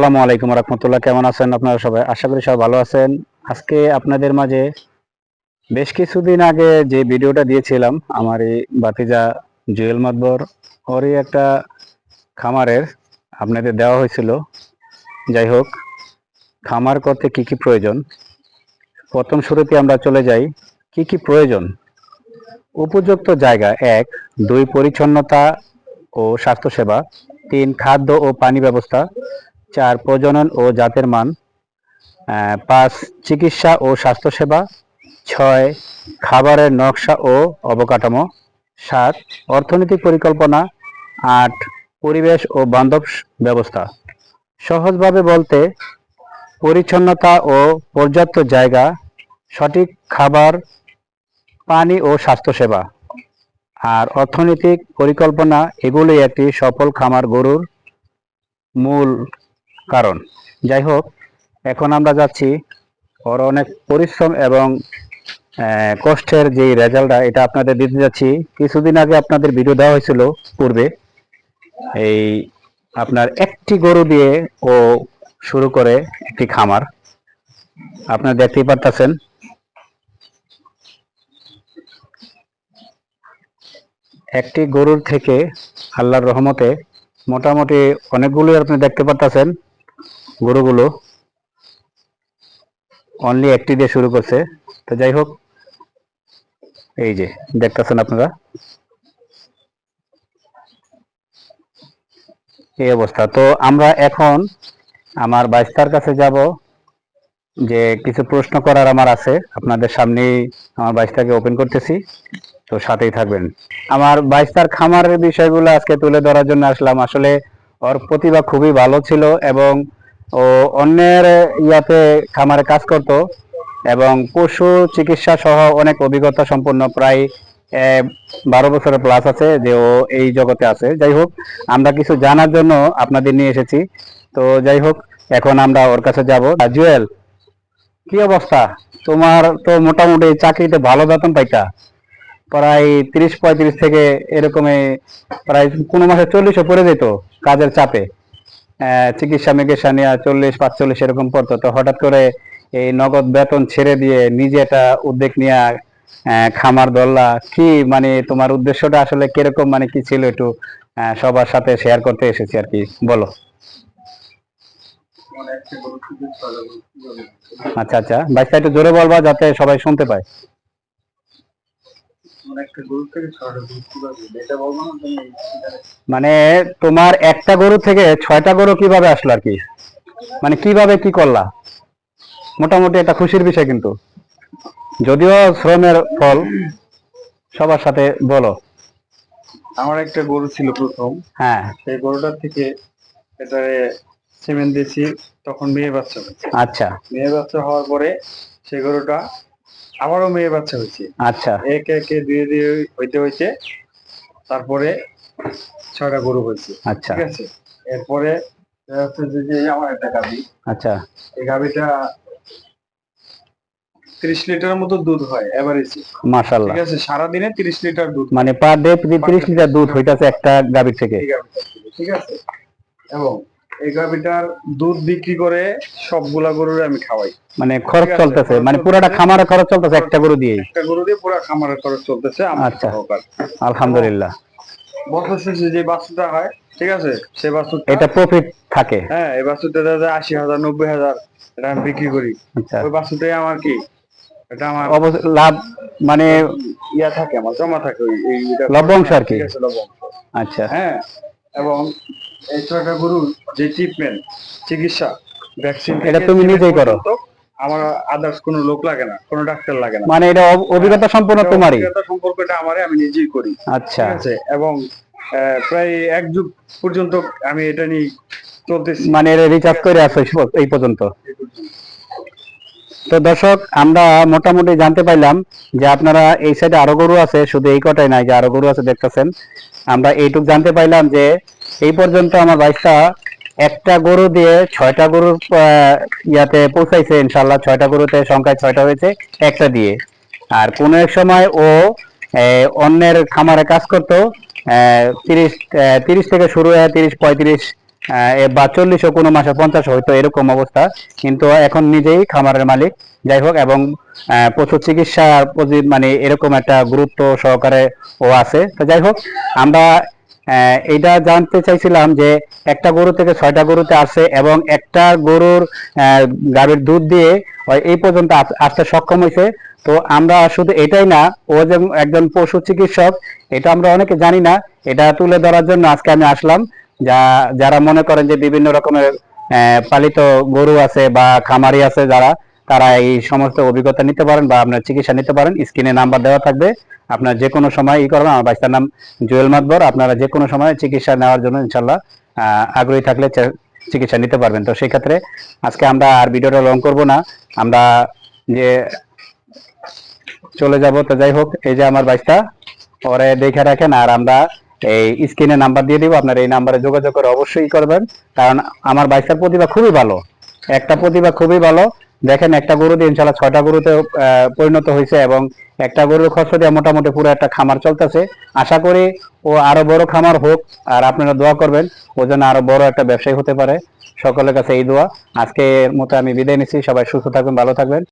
আসসালামু আলাইকুম রহমতুল্লাহ। কেমন আছেন আপনারা সবাই? আশা করি সবাই ভালো আছেন। আজকে আপনাদের মাঝে বেশ কিছুদিন আগে যে ভিডিওটা দিয়েছিলাম আমার এই ভাতিজা জুয়েল মাতবর ওরই একটা খামারের আপনাদের দেওয়া হয়েছিল। যাই হোক, খামার করতে কি কি প্রয়োজন, প্রথম শুরুতে আমরা চলে যাই। কি কি প্রয়োজন? উপযুক্ত জায়গা ১, ২ পরিচ্ছন্নতা ও স্বাস্থ্যসেবা, ৩ খাদ্য ও পানি ব্যবস্থা, ৪ প্রজনন ও জাতের মান, ৫ চিকিৎসা ও স্বাস্থ্যসেবা, ৬ খাবারের নকশা ও অবকাঠামো, ৭ অর্থনৈতিক পরিকল্পনা, ৮ পরিবেশ ও বান্ধব ব্যবস্থা। সহজভাবে বলতে পরিচ্ছন্নতা ও পর্যাপ্ত জায়গা, সঠিক খাবার, পানি ও স্বাস্থ্যসেবা আর অর্থনৈতিক পরিকল্পনা, এগুলি একটি সফল খামার গরুর মূল কারণ। যাই হোক, এখন আমরা যাচ্ছি ওর অনেক পরিশ্রম এবং কষ্টের যে রেজাল্টটা এটা আপনাদের দিতে যাচ্ছি। কিছুদিন আগে আপনাদের ভিডিও দেওয়া হয়েছিল পূর্বে, এই আপনার একটি গরু দিয়ে ও শুরু করে একটি খামার আপনারা দেখতেই পারতেছেন। একটি গরুর থেকে আল্লাহর রহমতে মোটামুটি অনেকগুলো আপনি দেখতে পারতেছেন। গরুগুলো অনলি একটি দিয়ে শুরু করছে। তো যাই হোক, এই যে দেখতেছেন আপনারা এই অবস্থা। তো আমরা এখন আমার বাইস্তার কাছে যাব, যে কিছু প্রশ্ন করার আমার আছে আপনাদের সামনেই। আমার বাইস্তাকে ওপেন করতেছি, তো সাথেই থাকবেন। আমার বাইস্তার খামারের বিষয়গুলো আজকে তুলে ধরার জন্য আসলাম। আসলে ওর প্রতিভা খুবই ভালো ছিল এবং ও অন্যের ইয়াতে খামারে কাজ করত এবং পশু চিকিৎসা সহ অনেক অভিজ্ঞতা সম্পন্ন, প্রায় 12 বছরের প্লাস আছে যে ও এই জগতে আছে। যাই হোক, আমরা কিছু জানার জন্য আপনাদের নিয়ে এসেছি। তো যাই হোক, এখন আমরা ওর কাছে যাব। জুয়েল, কি অবস্থা তোমার? তো মোটামুটি চাকরিতে ভালো বেতন পাইতা, প্রায় 30-35 থেকে এরকমই, প্রায় কোনো মাসে 40ও পড়ে যেত কাজের চাপে। চিকিৎসা মিকিৎসা নিয়ে 40-45 এরকম পড়তো। তো হঠাৎ করে এই নগদ বেতন ছেড়ে দিয়ে নিজে একটা উদ্যোগ নিয়ে খামার ধরলা, কি মানে তোমার উদ্দেশ্যটা আসলে কিরকম, মানে কি ছিল একটু সবার সাথে শেয়ার করতে এসেছি আর কি, বলো। আচ্ছা আচ্ছা, বাইকটা একটু জোরে বলবা যাতে সবাই শুনতে পায়। মানে তোমার একটা গরু থেকে 6টা গরু কিভাবে আসলো আর কি, মানে কিভাবে কি করলা? মোটামুটি একটা খুশির বিষয় কিন্তু, যদিও শ্রমের ফল। সবার সাথে বলো। আমার একটা গরু ছিল প্রথম। হ্যাঁ, সেই গরুটার থেকে এটারে সিমেন্ট দিয়েছি, তখন মেয়ে বাচ্চা হয়েছে। আচ্ছা মেয়ে বাচ্চা হওয়ার পরে সেই গরুটা আবারও মেয়ে বাচ্চা হয়েছে। আচ্ছা একে একে ধীরে ধীরে হইতে হইতে তারপরে 6টা গরু হয়েছে। আচ্ছা ঠিক আছে, এরপরে হচ্ছে যে আমার একটা গাভী। আচ্ছা, এই গাভীটা 30 লিটারের মতো দুধ হয় এভারেজ। মাশাআল্লাহ। ঠিক আছে, সারাদিনে 30 লিটার দুধ, মানে পার ডে 30 লিটার দুধ হইতাছে একটা গাভীর থেকে। ঠিক আছে। এবং এই গাভীটার দুধ বিক্রি করে সবগুলা গরুরে আমি খাওয়াই। মানে খরচ চলতেছে, মানে পুরোটা খামারের খরচ চলতেছে একটা গরু দিয়ে। একটা গরু দিয়ে পুরো খামারের খরচ চলতেছে আমার। আচ্ছা, আলহামদুলিল্লাহ। বছর শেষে যে বাছুরটা হয়, ঠিক আছে, সেই বাছুরটা এটা প্রফিট থাকে। হ্যাঁ, এই বাছুরটা 80,000 90,000 এটা আমি বিক্রি করি। আচ্ছা, ওই বাছুরটাই আমার কি, এটা আমার লাভ, মানে ইয়া থাকে, আমার জমা থাকে এই লভ্যাংশ আর কি। ঠিক আছে, লভ্যাংশ। আচ্ছা, হ্যাঁ, এবং এই 6টা গরুর যে ট্রিটমেন্ট, চিকিৎসা, ভ্যাকসিন, এটা তুমি নিজেই করো? আমার আদার্স কোনো লোক লাগে না, কোনো ডাক্তার লাগে না। মানে এটা অভিজ্ঞতা সম্পন্ন তোমারই? অভিজ্ঞতা সম্পর্কটা আমি নিজেই করি। আচ্ছা, ঠিক আছে, এবং প্রায় 1 যুগ পর্যন্ত আমি এটা নিয়ে চলতেছি, মানে এটা রিচার্জ করে আসো এই পর্যন্ত। তো দর্শক, আমরা মোটামুটি জানতে পাইলাম যে আপনারা এই সাইডে আরো গরু আছে, শুধু এই কটাই নাই, যে আরো গরু আছে দেখতেছেন। আমরা এইটুক জানতে পাইলাম যে এই পর্যন্ত আমার বাইকটা একটা গরু দিয়ে 6টা গরুর ইয়াতে পৌঁছাইছে ইনশাল্লাহ। 6টা গরুতে সংখ্যায় 6টা হয়েছে একটা দিয়ে। আর কোন এক সময় ও অন্যের খামারে কাজ করতো, 30 থেকে শুরু হয়ে 30-35 বা 40 কোনো মাসে 50 হয়তো এরকম অবস্থা, কিন্তু এখন নিজেই খামারের মালিক। যাই হোক, এবং পশু চিকিৎসার প্রতি মানে এরকম একটা গুরুত্ব সহকারে ও আছে। তো যাই হোক, আমরা এটা জানতে চাইছিলাম যে একটা গরু থেকে 6টা গরুতে আসে এবং একটা গরুর গাভীর দুধ দিয়ে এই পর্যন্ত আসতে সক্ষম হয়েছে। তো আমরা শুধু এটাই না, ও যে একজন পশু চিকিৎসক এটা আমরা অনেকে জানি না। এটা তুলে ধরার জন্য আজকে আমি আসলাম। যারা মনে করেন যে বিভিন্ন রকমের পালিত গরু আছে বা খামারি আছে যারা, তারা এই সমস্ত অভিজ্ঞতা নিতে পারেন বা আপনার চিকিৎসা নিতে পারেন। স্ক্রিনে নাম্বার দেওয়া থাকবে, আপনার যে কোনো সময় করবেন। আমার বাচ্চার নাম জুয়েল মাতবর। আপনারা যে কোনো সময় চিকিৎসা নেওয়ার জন্য ইনশাল্লাহ আগ্রহী থাকলে চিকিৎসা নিতে পারবেন। তো সেই ক্ষেত্রে আজকে আমরা আর ভিডিওটা লং করব না, আমরা যে চলে যাব। তো যাই হোক, এই যে আমার বাচ্চা, ওরে দেখে রাখেন। আর আমরা এই স্ক্রিনে নাম্বার দিয়ে দিব, আপনার এই নাম্বারে যোগাযোগ করে অবশ্যই করবেন। কারণ আমার বাচ্চার প্রতিভা খুবই ভালো, প্রতিভা খুবই ভালো। দেখেন, একটা গরু দিয়ে ইনশাল্লাহ 6টা গরুতে পরিণত হয়েছে এবং একটা গরুর খরচ দিয়ে মোটামুটি পুরো একটা খামার চলতেছে। আশা করি ও আরো বড় খামার হোক, আর আপনারা দোয়া করবেন ও যেন আরো বড় একটা ব্যবসায়ী হতে পারে। সকলের কাছে এই দোয়া। আজকের মতো আমি বিদায় নিচ্ছি। সবাই সুস্থ থাকবেন, ভালো থাকবেন।